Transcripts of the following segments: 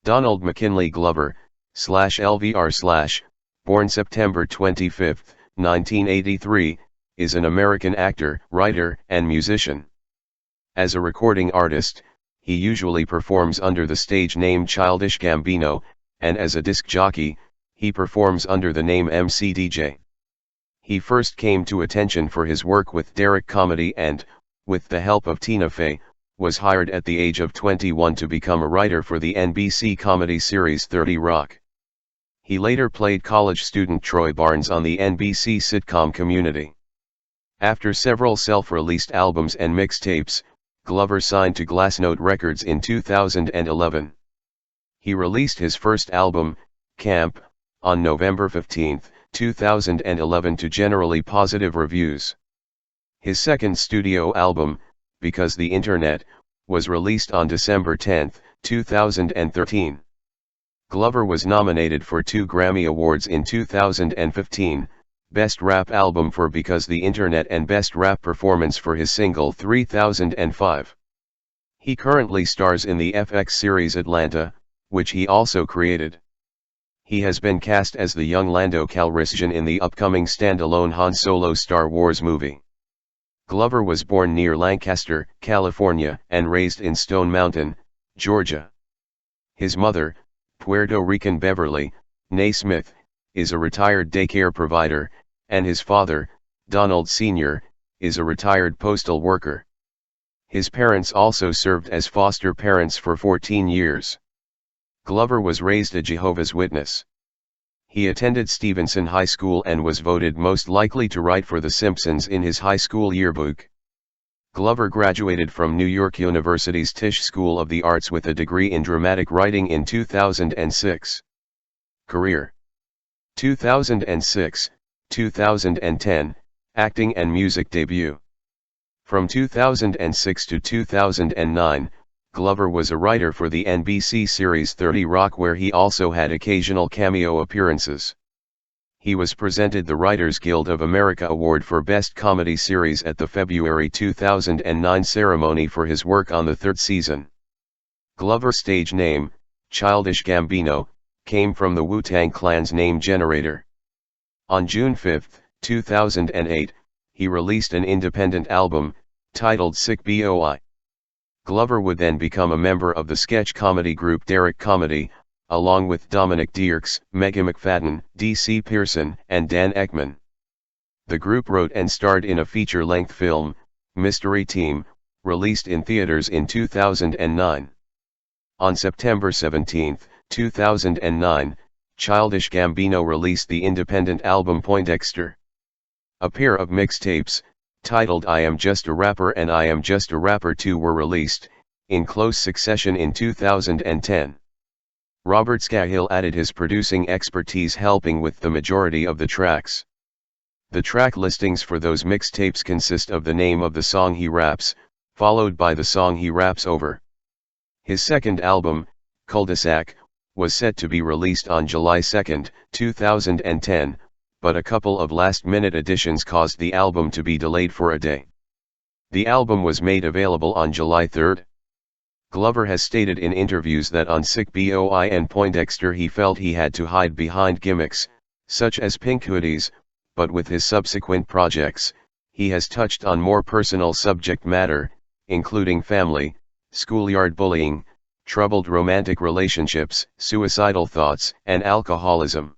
Donald McKinley Glover, /LVR/, born September 25, 1983, is an American actor, writer, and musician. As a recording artist, he usually performs under the stage name Childish Gambino, and as a disc jockey, he performs under the name mcDJ. He first came to attention for his work with Derrick Comedy and, with the help of Tina Fey, was hired at the age of 21 to become a writer for the NBC comedy series 30 Rock. He later played college student Troy Barnes on the NBC sitcom Community. After several self-released albums and mixtapes, Glover signed to Glassnote Records in 2011. He released his first album, Camp, on November 15, 2011 to generally positive reviews. His second studio album, Because the Internet, was released on December 10, 2013. Glover was nominated for 2 Grammy Awards in 2015, Best Rap Album for Because the Internet and Best Rap Performance for his single 3005. He currently stars in the FX series Atlanta, which he also created. He has been cast as the young Lando Calrissian in the upcoming standalone Han Solo Star Wars movie. Glover was born near Lancaster, California, and raised in Stone Mountain, Georgia. His mother, Puerto Rican Beverly, née Smith, is a retired daycare provider, and his father, Donald Sr., is a retired postal worker. His parents also served as foster parents for 14 years. Glover was raised a Jehovah's Witness. He attended Stevenson High School and was voted most likely to write for The Simpsons in his high school yearbook. Glover graduated from New York University's Tisch School of the Arts with a degree in dramatic writing in 2006. Career: 2006, 2010, acting and music debut. From 2006 to 2009, Glover was a writer for the NBC series 30 Rock, where he also had occasional cameo appearances. He was presented the Writers Guild of America Award for Best Comedy Series at the February 2009 ceremony for his work on the 3rd season. Glover's stage name, Childish Gambino, came from the Wu-Tang Clan's name generator. On June 5, 2008, he released an independent album, titled Sick Boy. Glover would then become a member of the sketch comedy group Derrick Comedy, along with Dominic Dierks, Megan McFadden, D.C. Pearson, and Dan Ekman. The group wrote and starred in a feature-length film, Mystery Team, released in theaters in 2009. On September 17, 2009, Childish Gambino released the independent album Poindexter. A pair of mixtapes, titled I Am Just a Rapper and I Am Just a Rapper 2 were released, in close succession in 2010. Robert Scahill added his producing expertise, helping with the majority of the tracks. The track listings for those mixtapes consist of the name of the song he raps, followed by the song he raps over. His second album, Cul-de-sac, was set to be released on July 2, 2010, but a couple of last-minute additions caused the album to be delayed for a day. The album was made available on July 3. Glover has stated in interviews that on Sick Boy and Poindexter he felt he had to hide behind gimmicks, such as pink hoodies, but with his subsequent projects, he has touched on more personal subject matter, including family, schoolyard bullying, troubled romantic relationships, suicidal thoughts, and alcoholism.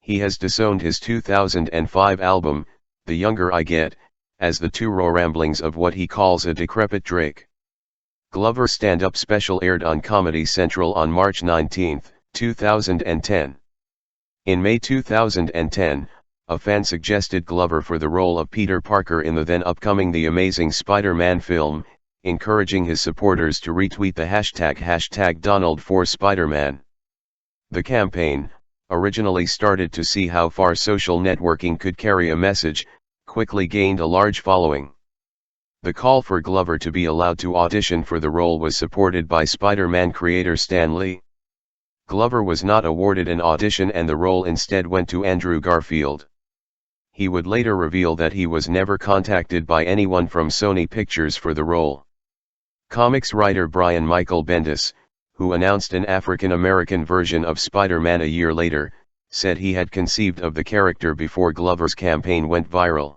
He has disowned his 2005 album, The Younger I Get, as the too raw ramblings of what he calls a decrepit Drake. Glover's stand-up special aired on Comedy Central on March 19, 2010. In May 2010, a fan suggested Glover for the role of Peter Parker in the then upcoming The Amazing Spider-Man film, encouraging his supporters to retweet the hashtag Donald4Spider-Man. The campaign, originally started to see how far social networking could carry a message, quickly gained a large following. The call for Glover to be allowed to audition for the role was supported by Spider-Man creator Stan Lee. Glover was not awarded an audition and the role instead went to Andrew Garfield. He would later reveal that he was never contacted by anyone from Sony Pictures for the role. Comics writer Brian Michael Bendis, who announced an African-American version of Spider-Man a year later, said he had conceived of the character before Glover's campaign went viral.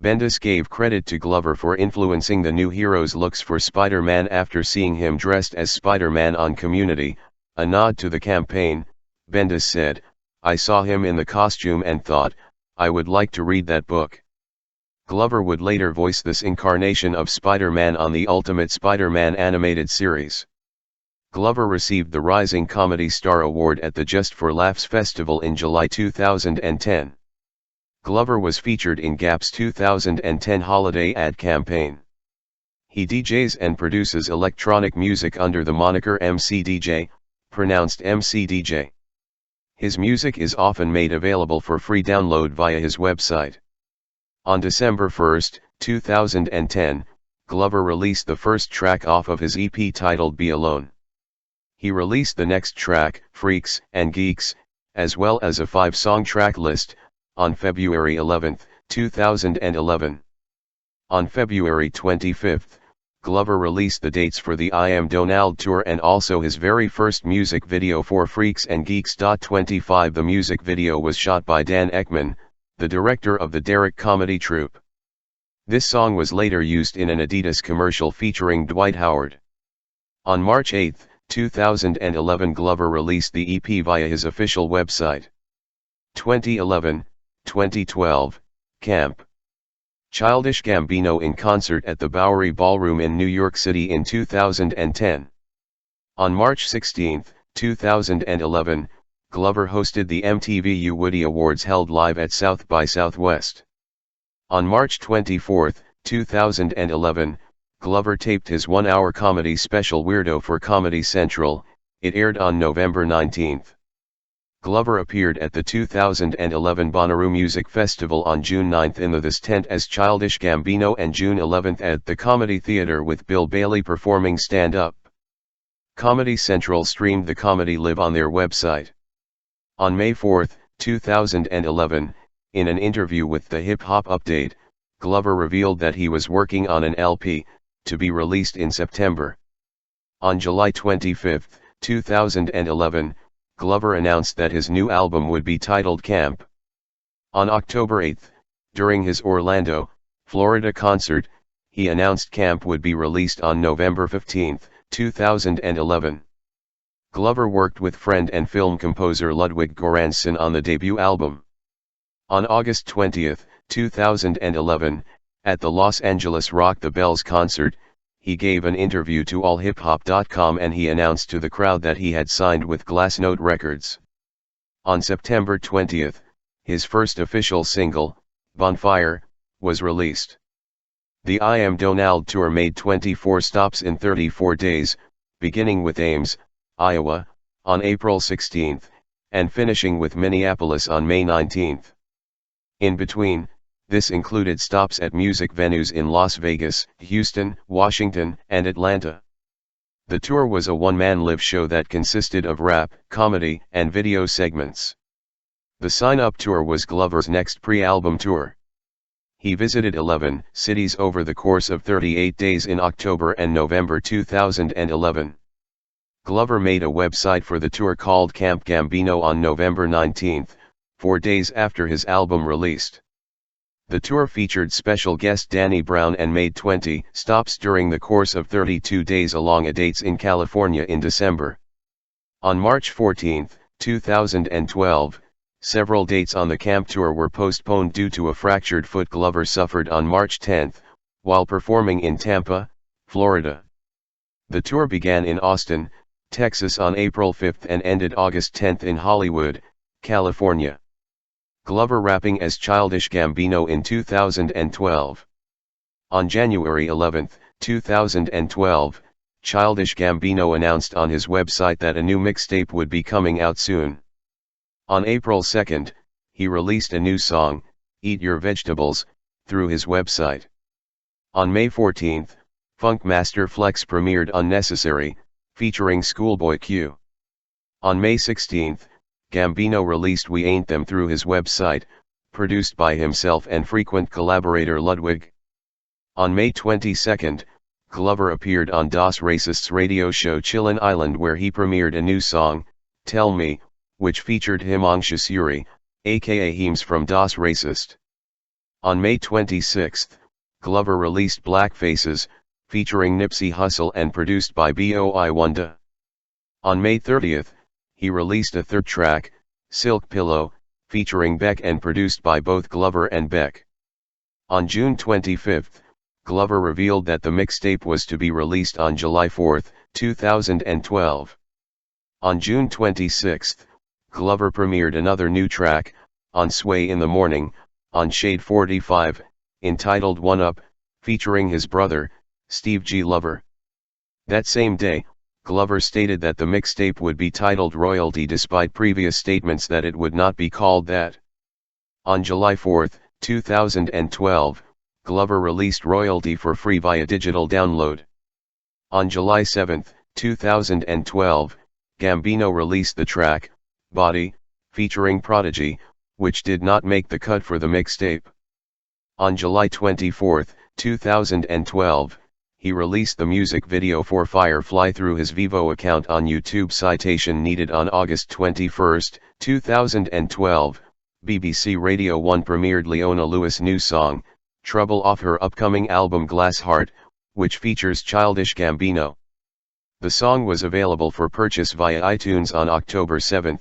Bendis gave credit to Glover for influencing the new hero's looks for Spider-Man after seeing him dressed as Spider-Man on Community, a nod to the campaign. Bendis said, "I saw him in the costume and thought, I would like to read that book." Glover would later voice this incarnation of Spider-Man on the Ultimate Spider-Man animated series. Glover received the Rising Comedy Star Award at the Just for Laughs Festival in July 2010. Glover was featured in Gap's 2010 holiday ad campaign. He DJs and produces electronic music under the moniker mcDJ, pronounced mcDJ. His music is often made available for free download via his website. On December 1, 2010, Glover released the first track off of his EP titled Be Alone. He released the next track, Freaks and Geeks, as well as a 5-song track list, on February 11, 2011. On February 25, Glover released the dates for the I Am Donald tour and also his very first music video for Freaks and Geeks. 25 The music video was shot by Dan Ekman, the director of the Derrick Comedy troupe. This song was later used in an Adidas commercial featuring Dwight Howard. On March 8, 2011, Glover released the EP via his official website. 2011-2012, Camp. Childish Gambino in concert at the Bowery Ballroom in New York City in 2010. On March 16, 2011, Glover hosted the MTV Woody Awards held live at South by Southwest. On March 24, 2011, Glover taped his 1-hour comedy special Weirdo for Comedy Central. It aired on November 19. Glover appeared at the 2011 Bonnaroo Music Festival on June 9 in the This Tent as Childish Gambino and June 11 at the Comedy Theatre with Bill Bailey performing stand-up. Comedy Central streamed the comedy live on their website. On May 4, 2011, in an interview with the Hip Hop Update, Glover revealed that he was working on an LP, to be released in September. On July 25, 2011, Glover announced that his new album would be titled Camp. On October 8, during his Orlando, Florida concert, he announced Camp would be released on November 15, 2011. Glover worked with friend and film composer Ludwig Göransson on the debut album. On August 20, 2011, at the Los Angeles Rock the Bells concert, he gave an interview to allhiphop.com and he announced to the crowd that he had signed with Glassnote Records. On September 20, his first official single, Bonfire, was released. The I Am Donald tour made 24 stops in 34 days, beginning with Ames, Iowa, on April 16, and finishing with Minneapolis on May 19. In between, this included stops at music venues in Las Vegas, Houston, Washington, and Atlanta. The tour was a one-man live show that consisted of rap, comedy, and video segments. The sign-up tour was Glover's next pre-album tour. He visited 11 cities over the course of 38 days in October and November 2011. Glover made a website for the tour called Camp Gambino on November 19, 4 days after his album released. The tour featured special guest Danny Brown and made 20 stops during the course of 32 days along dates in California in December. On March 14, 2012, several dates on the Camp tour were postponed due to a fractured foot Glover suffered on March 10, while performing in Tampa, Florida. The tour began in Austin, Texas on April 5 and ended August 10 in Hollywood, California. Glover rapping as Childish Gambino in 2012. On January 11, 2012, Childish Gambino announced on his website that a new mixtape would be coming out soon. On April 2, he released a new song, Eat Your Vegetables, through his website. On May 14, Funkmaster Flex premiered Unnecessary, featuring Schoolboy Q. On May 16, Gambino released We Ain't Them through his website, produced by himself and frequent collaborator Ludwig. On May 22, Glover appeared on Das Racist's radio show Chillin' Island, where he premiered a new song, Tell Me, which featured Himanshu Suri, aka Heems from Das Racist. On May 26, Glover released Black Faces, featuring Nipsey Hussle and produced by Boi Wonder. On May 30, he released a third track, Silk Pillow, featuring Beck and produced by both Glover and Beck. On June 25, Glover revealed that the mixtape was to be released on July 4, 2012. On June 26, Glover premiered another new track, On Sway in the Morning, on Shade 45, entitled One Up, featuring his brother, Steve G. Lover. That same day, Glover stated that the mixtape would be titled Royalty despite previous statements that it would not be called that. On July 4, 2012, Glover released Royalty for free via digital download. On July 7, 2012, Gambino released the track, Body, featuring Prodigy, which did not make the cut for the mixtape. On July 24, 2012, he released the music video for Firefly through his Vivo account on YouTube. Citation needed. On August 21, 2012, BBC Radio 1 premiered Leona Lewis' new song, Trouble, off her upcoming album Glass Heart, which features Childish Gambino. The song was available for purchase via iTunes on October 7,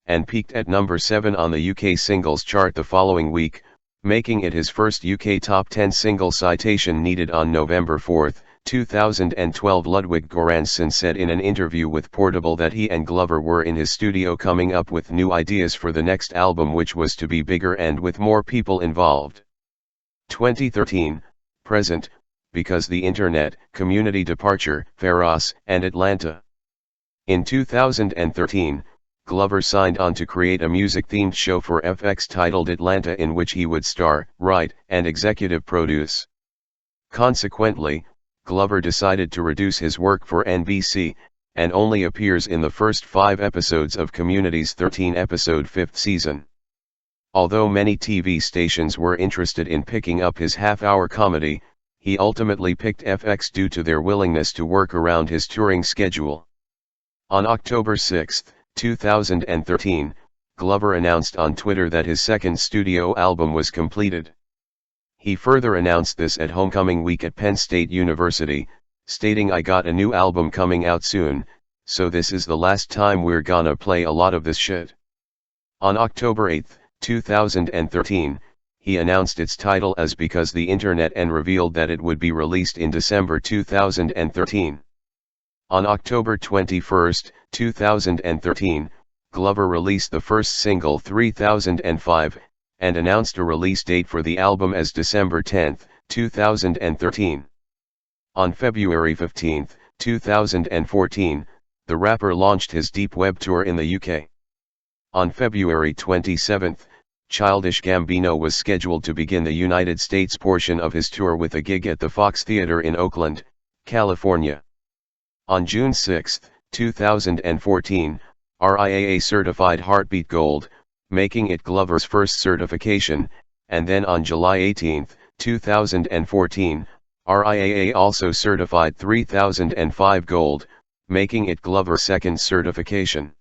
and peaked at number 7 on the UK singles chart the following week, making it his first UK top 10 single. Citation needed. On November 4, 2012, Ludwig Göransson said in an interview with Portable that he and Glover were in his studio coming up with new ideas for the next album, which was to be bigger and with more people involved. 2013, present, Because the Internet, Community, Departure, Feroz, and Atlanta. In 2013, Glover signed on to create a music-themed show for FX titled Atlanta, in which he would star, write, and executive produce. Consequently, Glover decided to reduce his work for NBC, and only appears in the first 5 episodes of Community's 13-episode 5th season. Although many TV stations were interested in picking up his half-hour comedy, he ultimately picked FX due to their willingness to work around his touring schedule. On October 6, 2013, Glover announced on Twitter that his second studio album was completed. He further announced this at homecoming week at Penn State University, stating, "I got a new album coming out soon, so this is the last time we're gonna play a lot of this shit." On October 8, 2013, he announced its title as Because the Internet and revealed that it would be released in December 2013. On October 21, 2013, Glover released the first single 3005, and announced a release date for the album as December 10, 2013. On February 15, 2014, the rapper launched his Deep Web tour in the UK. On February 27, Childish Gambino was scheduled to begin the United States portion of his tour with a gig at the Fox Theater in Oakland, California. On June 6, 2014, RIAA certified Heartbeat Gold, making it Glover's first certification, and then on July 18, 2014, RIAA also certified 3005 Gold, making it Glover's second certification.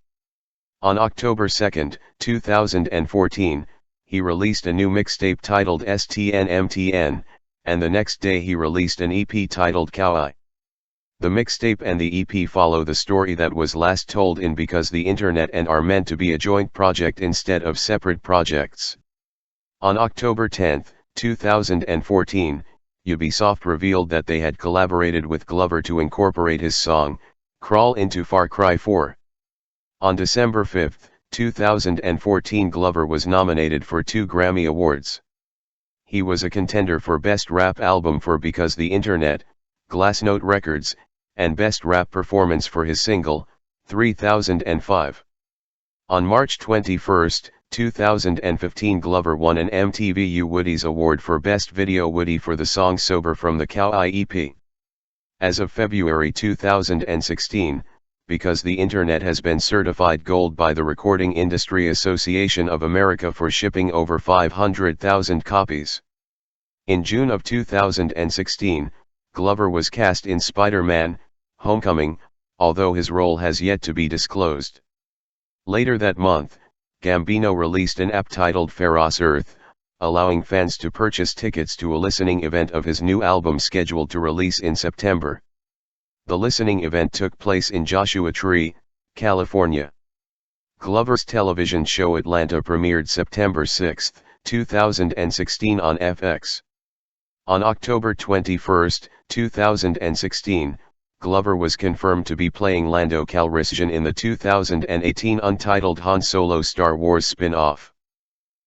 On October 2, 2014, he released a new mixtape titled STNMTN, and the next day he released an EP titled Kauai. The mixtape and the EP follow the story that was last told in Because the Internet and are meant to be a joint project instead of separate projects. On October 10, 2014, Ubisoft revealed that they had collaborated with Glover to incorporate his song, Crawl into Far Cry 4. On December 5, 2014, Glover was nominated for 2 Grammy Awards. He was a contender for Best Rap Album for Because the Internet, Glassnote Records, and Best Rap Performance for his single, 3005. On March 21, 2015, Glover won an MTV Woodies Award for Best Video Woody for the song Sober from the Kauai EP. As of February 2016, Because the Internet has been certified gold by the Recording Industry Association of America for shipping over 500,000 copies. In June of 2016, Glover was cast in Spider-Man: Homecoming, although his role has yet to be disclosed. Later that month, Gambino released an app titled Feroz Earth, allowing fans to purchase tickets to a listening event of his new album scheduled to release in September. The listening event took place in Joshua Tree, California. Glover's television show Atlanta premiered September 6, 2016 on FX. On October 21, 2016, Glover was confirmed to be playing Lando Calrissian in the 2018 untitled Han Solo Star Wars spin-off.